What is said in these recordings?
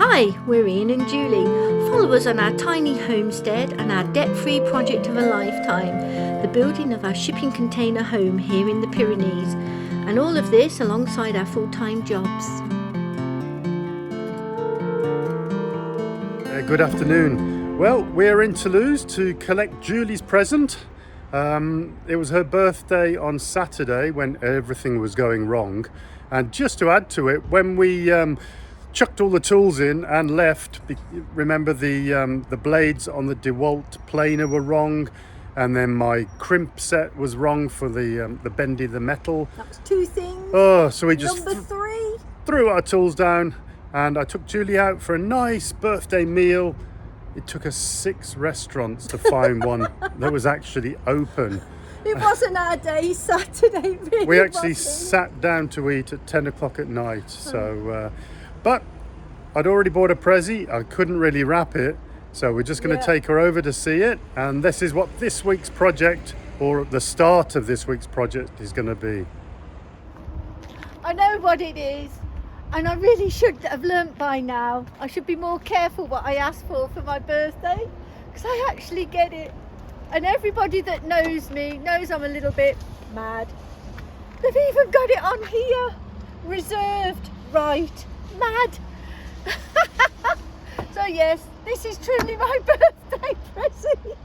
Hi, we're Ian and Julie. Follow us on our tiny homestead and our debt-free project of a lifetime, the building of our shipping container home here in the Pyrenees, and all of this alongside our full-time jobs. Good afternoon. Well, we're in Toulouse to collect Julie's present. It was her birthday on Saturday when everything was going wrong, and just to add to it, when we chucked all the tools in and left, remember the blades on the DeWalt planer were wrong, and then my crimp set was wrong for the bendy the metal. That was two things. Oh, so we just Number three. threw our tools down, and I took Julie out for a nice birthday meal. It took us 6 restaurants to find one that was actually open. It wasn't our day, Saturday, really. We actually wasn't. sat down to eat at 10 o'clock at night. So, but I'd already bought a Prezi. I couldn't really wrap it. So we're just going to take her over to see it. And this is what this week's project, or the start of this week's project, is going to be. I know what it is. And I really should have learnt by now. I should be more careful what I ask for my birthday, because I actually get it. And everybody that knows me knows I'm a little bit mad. They've even got it on here. Reserved, right, mad. So yes, this is truly my birthday present.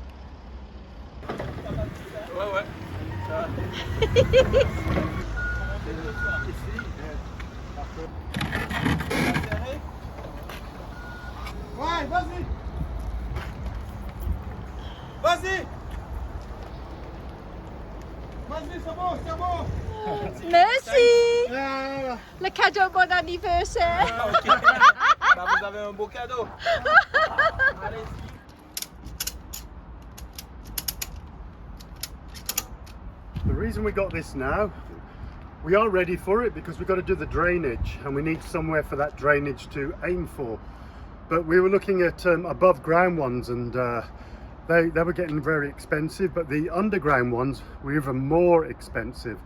Ouais, vas-y. Vas-y. Vas-y, c'est bon, c'est bon. Merci. Le cadeau bon anniversaire. Ok. Bah, vous avez un beau cadeau. Allez. The reason we got this now, we are ready for it because we've got to do the drainage, and we need somewhere for that drainage to aim for. But we were looking at above ground ones, and they were getting very expensive, but the underground ones were even more expensive.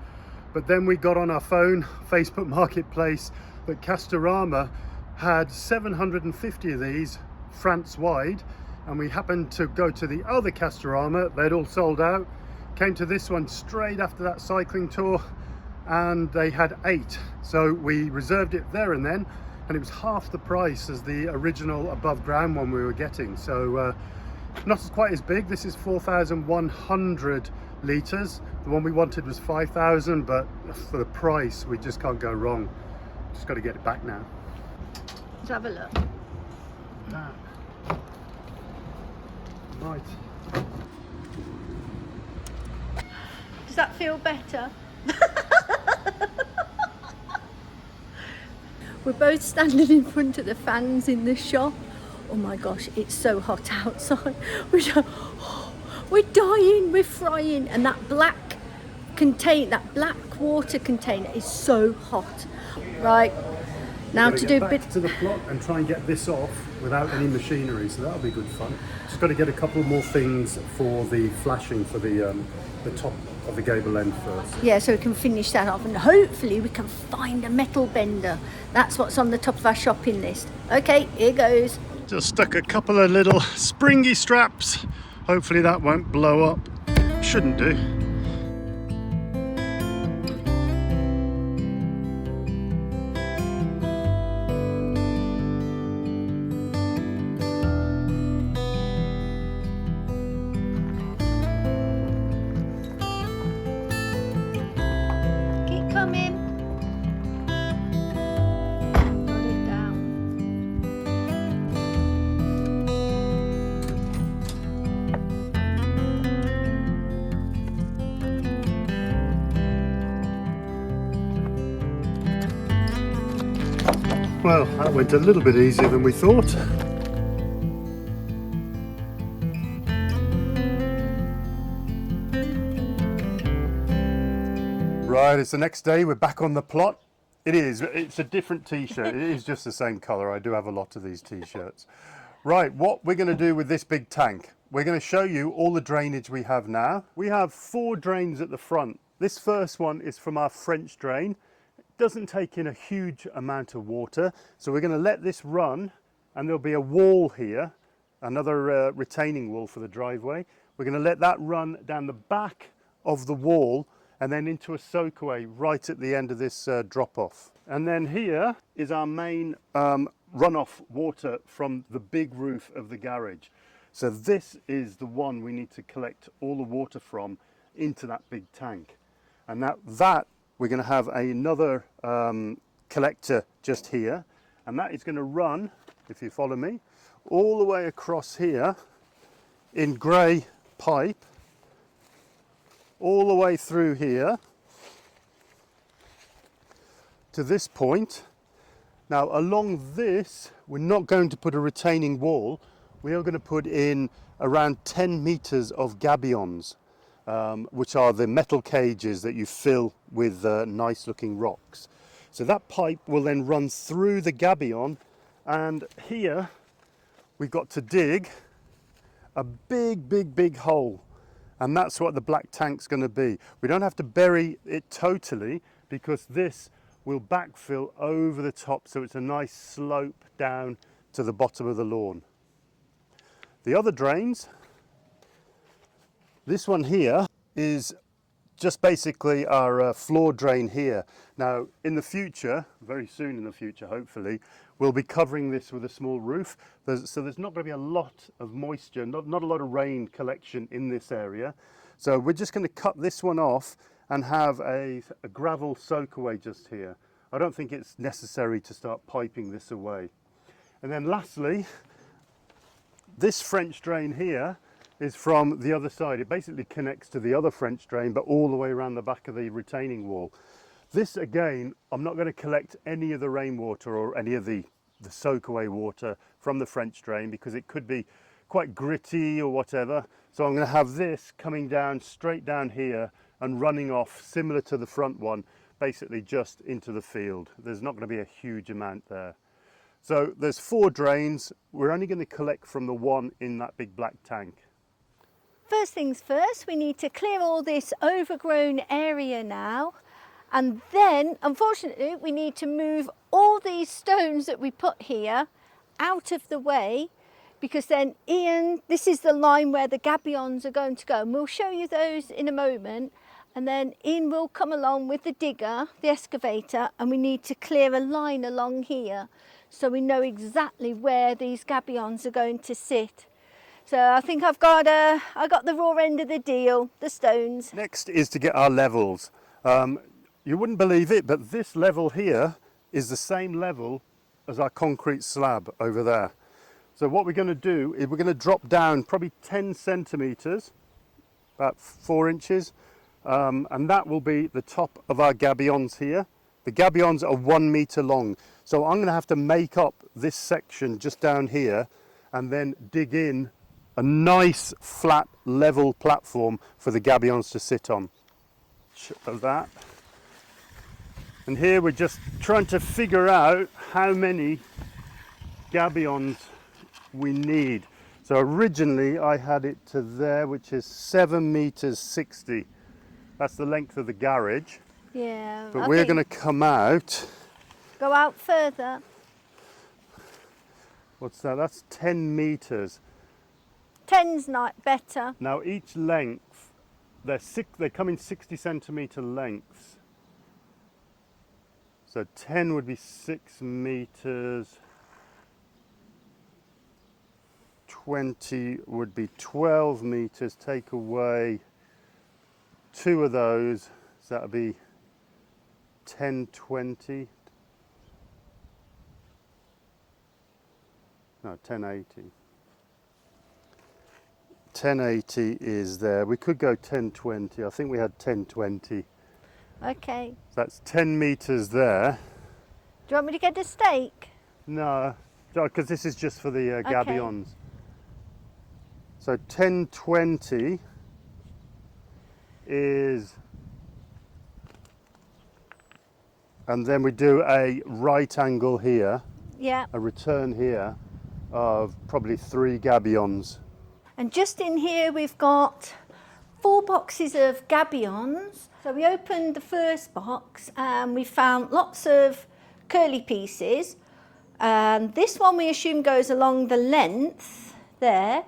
But then we got on our phone, Facebook Marketplace, that Castorama had 750 of these France wide, and we happened to go to the other Castorama. They'd all sold out. Came to this one straight after that cycling tour, and they had 8. So we reserved it there and then, and it was half the price as the original above ground one we were getting. So not quite as big. This is 4,100 litres. The one we wanted was 5,000, but for the price we just can't go wrong. Just got to get it back now. Let's have a look. Right. Does that feel better? We're both standing in front of the fans in the shop. Oh my gosh, it's so hot outside. We're dying, we're frying, and that black water container is so hot. Right, now to do a bit to the plot and try and get this off without any machinery, so that'll be good fun. Just got to get a couple more things for the flashing for the top of the gable end first. Yeah, so we can finish that off, and hopefully we can find a metal bender. That's what's on the top of our shopping list. Okay, here goes. Just stuck a couple of little springy straps. Hopefully that won't blow up. Shouldn't do. Keep coming. Got it down. Well, that went a little bit easier than we thought. Right, it's the next day. We're back on the plot. It's a different t-shirt. It is just the same colour. I do have a lot of these t-shirts. Right, what we're going to do with this big tank, we're going to show you all the drainage we have now. We have 4 drains at the front. This first one is from our French drain. It doesn't take in a huge amount of water, so we're going to let this run and there'll be a wall here, another retaining wall for the driveway. We're going to let that run down the back of the wall and then into a soakaway right at the end of this drop off. And then here is our main runoff water from the big roof of the garage. So this is the one we need to collect all the water from into that big tank. And that we're going to have another collector just here, and that is going to run, if you follow me, all the way across here in grey pipe, all the way through here to this point. Now along this, we're not going to put a retaining wall. We are going to put in around 10 meters of gabions, which are the metal cages that you fill with nice looking rocks. So that pipe will then run through the gabion, and here we've got to dig a big hole, and that's what the black tank's going to be. We don't have to bury it totally because this will backfill over the top, so it's a nice slope down to the bottom of the lawn. The other drains, this one here is just basically our floor drain here. Now in the future, very soon in the future hopefully, we'll be covering this with a small roof. So there's not going to be a lot of moisture, not a lot of rain collection in this area. So we're just going to cut this one off and have a gravel soakaway just here. I don't think it's necessary to start piping this away. And then lastly, this French drain here is from the other side. It basically connects to the other French drain, but all the way around the back of the retaining wall. This again, I'm not going to collect any of the rainwater or any of the soakaway water from the French drain because it could be quite gritty or whatever. So I'm going to have this coming down straight down here and running off similar to the front one, basically just into the field. There's not going to be a huge amount there. So there's 4 drains. We're only going to collect from the one in that big black tank. First things first, we need to clear all this overgrown area now, and then unfortunately we need to move all these stones that we put here out of the way, because then Ian, this is the line where the gabions are going to go, and we'll show you those in a moment. And then Ian will come along with the digger, the excavator, and we need to clear a line along here so we know exactly where these gabions are going to sit. So I think I got the raw end of the deal, the stones. Next is to get our levels. You wouldn't believe it, but this level here is the same level as our concrete slab over there. So what we're going to do is we're going to drop down probably 10 centimeters, about 4 inches, and that will be the top of our gabions here. The gabions are 1 meter long, so I'm going to have to make up this section just down here and then dig in a nice flat level platform for the gabions to sit on. Of that. And here we're just trying to figure out how many gabions we need. So originally I had it to there, which is 7 meters 60. That's the length of the garage. Yeah. But we're going to come out. Go out further. What's that? That's 10 meters. 10's not better. Now each length, they come in 60 centimeter lengths. So 10 would be 6 meters. 20 would be 12 meters. Take away 2 of those, so that would be 10, 20. No, 1080. 1080 is there. We could go 1020. I think we had 1020. Okay. So that's 10 meters there. Do you want me to get a stake? No, because this is just for the gabions. So 1020 is, and then we do a right angle here. Yeah. A return here of probably 3 gabions. And just in here we've got 4 boxes of gabions. So we opened the first box and we found lots of curly pieces. This one we assume goes along the length there,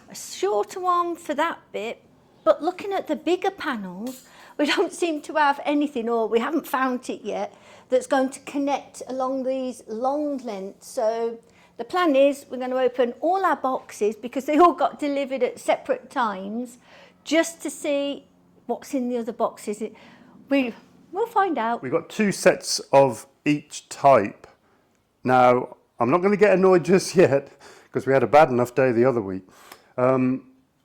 a shorter one for that bit, but looking at the bigger panels, we don't seem to have anything, or we haven't found it yet, that's going to connect along these long lengths. So the plan is we're going to open all our boxes, because they all got delivered at separate times, just to see what's in the other boxes. We'll find out. We've got 2 sets of each type. Now, I'm not going to get annoyed just yet, because we had a bad enough day the other week.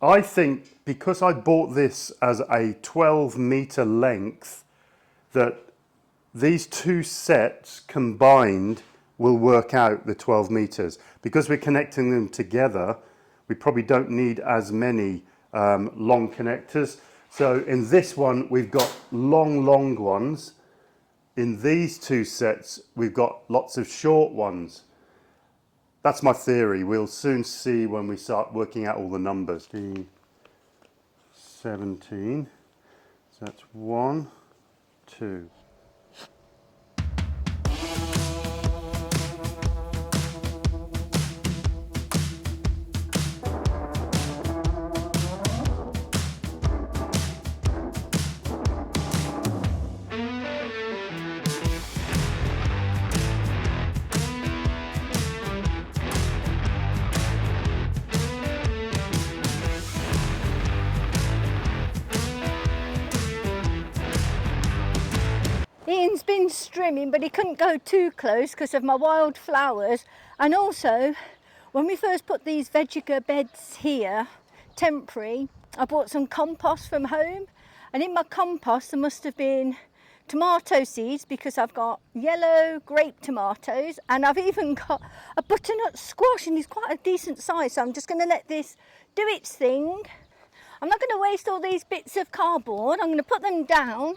I think because I bought this as a 12-meter length, that these 2 sets combined will work out the 12 meters. Because we're connecting them together, we probably don't need as many long connectors. So in this one, we've got long ones. In these 2 sets, we've got lots of short ones. That's my theory. We'll soon see when we start working out all the numbers. 17. So that's 1, 2. Ian's been strimming, but he couldn't go too close because of my wildflowers. And also, when we first put these VEGEGA beds here, temporary, I bought some compost from home. And in my compost, there must have been tomato seeds, because I've got yellow grape tomatoes, and I've even got a butternut squash, and he's quite a decent size. So I'm just going to let this do its thing. I'm not going to waste all these bits of cardboard. I'm going to put them down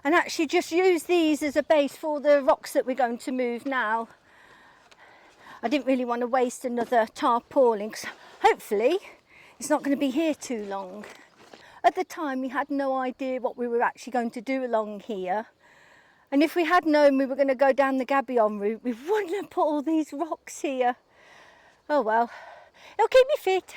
and actually just use these as a base for the rocks that we're going to move now. I didn't really want to waste another tarpaulin, because hopefully it's not going to be here too long. At the time, we had no idea what we were actually going to do along here. And if we had known we were going to go down the Gabion route, we wouldn't have put all these rocks here. Oh well, it'll keep me fit.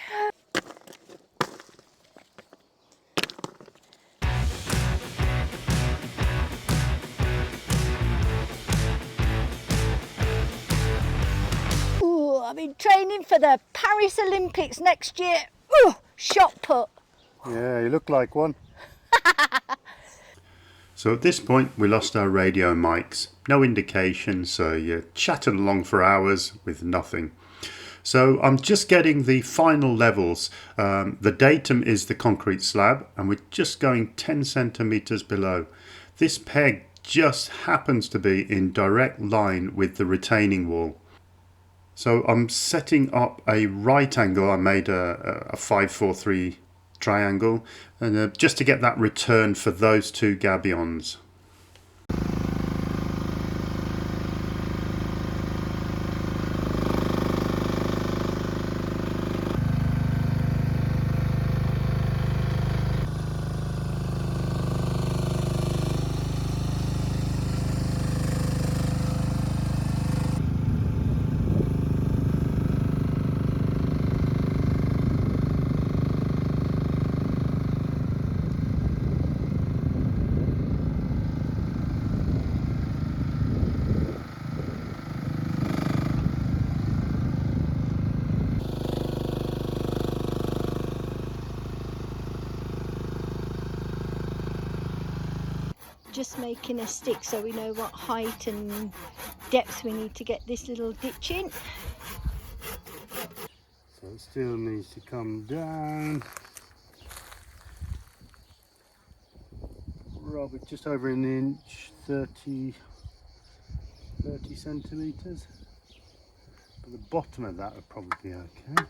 Ooh, I've been training for the Paris Olympics next year. Ooh, shot put. Yeah, you look like one. So at this point we lost our radio mics. No indication, so you chatted along for hours with nothing. So I'm just getting the final levels. The datum is the concrete slab, and we're just going 10 centimeters below. This peg just happens to be in direct line with the retaining wall. So I'm setting up a right angle. I made a 5-4-3 triangle, and just to get that return for those 2 gabions. Just making a stick so we know what height and depth we need to get this little ditch in. So it still needs to come down. Probably just over an inch, 30 centimeters. But the bottom of that would probably be okay.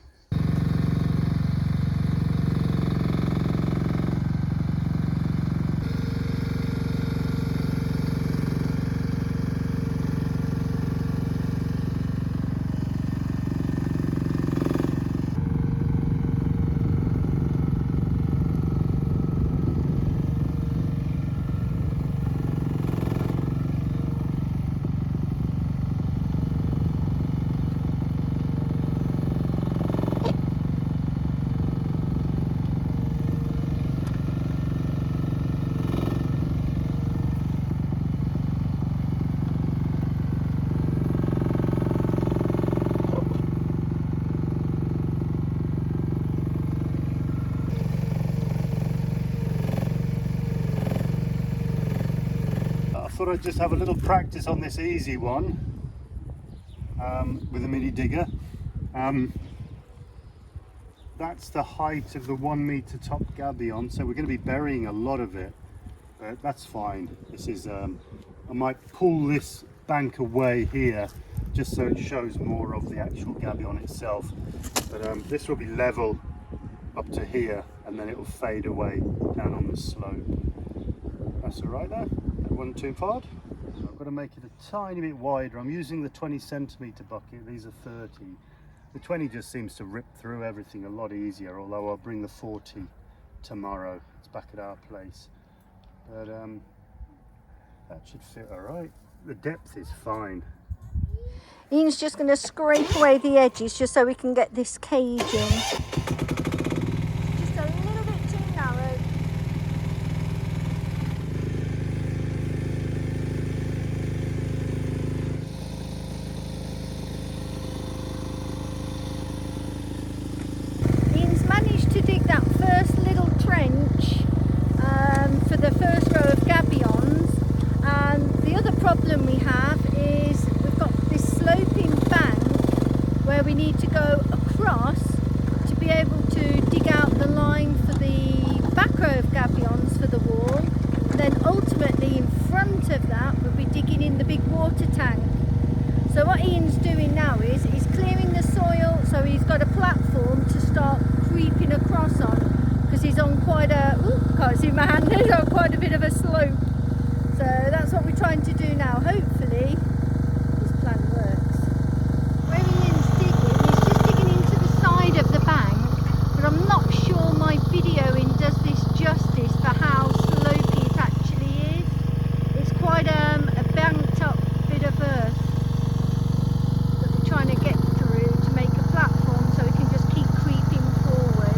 thought I'd just have a little practice on this easy one with a mini digger. That's the height of the 1 meter top gabion, so we're going to be burying a lot of it, but that's fine. This is I might pull this bank away here just so it shows more of the actual gabion itself, but this will be level up to here and then it will fade away down on the slope. That's all right there. That wasn't too hard. So I've got to make it a tiny bit wider. I'm using the 20 centimeter bucket. These are 30. The 20 just seems to rip through everything a lot easier, although I'll bring the 40 tomorrow. It's back at our place. But that should fit all right. The depth is fine. Ian's just going to scrape away the edges just so we can get this cage in. Just a little bit too narrow. Ian's managed to dig that first little trench for the first row of gabions, and the other problem we have is we've got this sloping bank where we need to go across to be able to dig out the line for the back row of gabions for the wall. And then ultimately in front of that we'll be digging in the big water tank. So what Ian's doing now is he's clearing the soil so he's got a platform to start creeping across on, because he's on quite a, can't see my hand, he's on quite a bit of a slope. So that's what we're trying to do now. Hopefully this plan works. Where Ian's digging, he's just digging into the side of the bank, but I'm not sure my videoing does this justice for how slopey it actually is. It's quite a banked up bit of earth that we're trying to get through to make a platform so we can just keep creeping forward.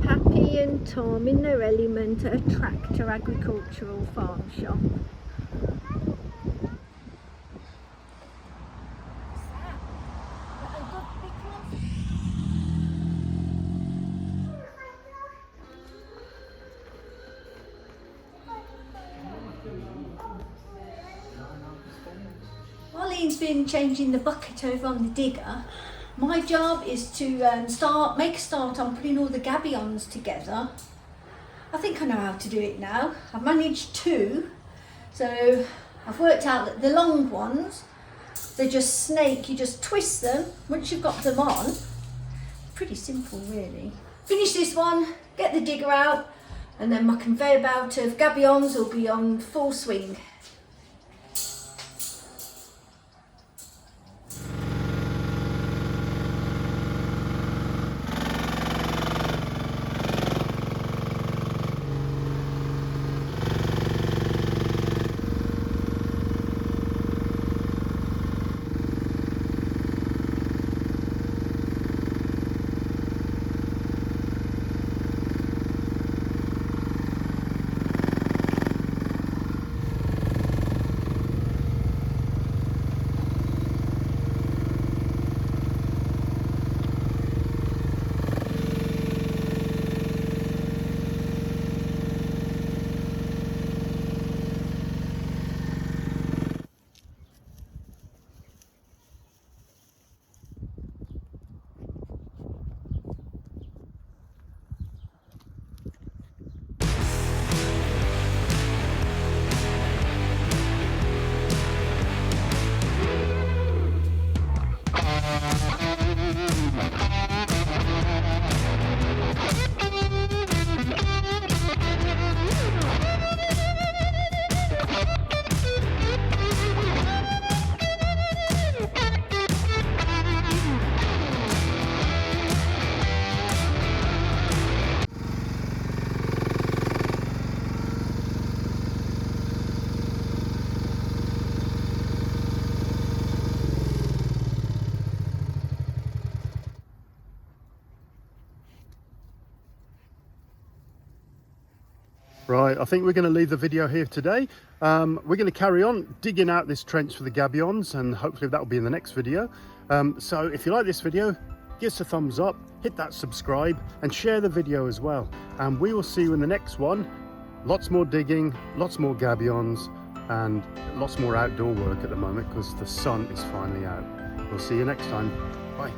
Happy and Tom in their element at a tractor agricultural farm shop. While Ian's been changing the bucket over on the digger, my job is to make a start on putting all the gabions together. I think I know how to do it now. I've managed 2, so I've worked out that the long ones, they just snake, you just twist them once you've got them on. Pretty simple really. Finish this one, get the digger out, and then my conveyor belt of gabions will be on full swing. Right, I think we're going to leave the video here today. We're going to carry on digging out this trench for the gabions, and hopefully that will be in the next video. So if you like this video, give us a thumbs up, hit that subscribe and share the video as well. And we will see you in the next one. Lots more digging, lots more gabions, and lots more outdoor work at the moment because the sun is finally out. We'll see you next time. Bye.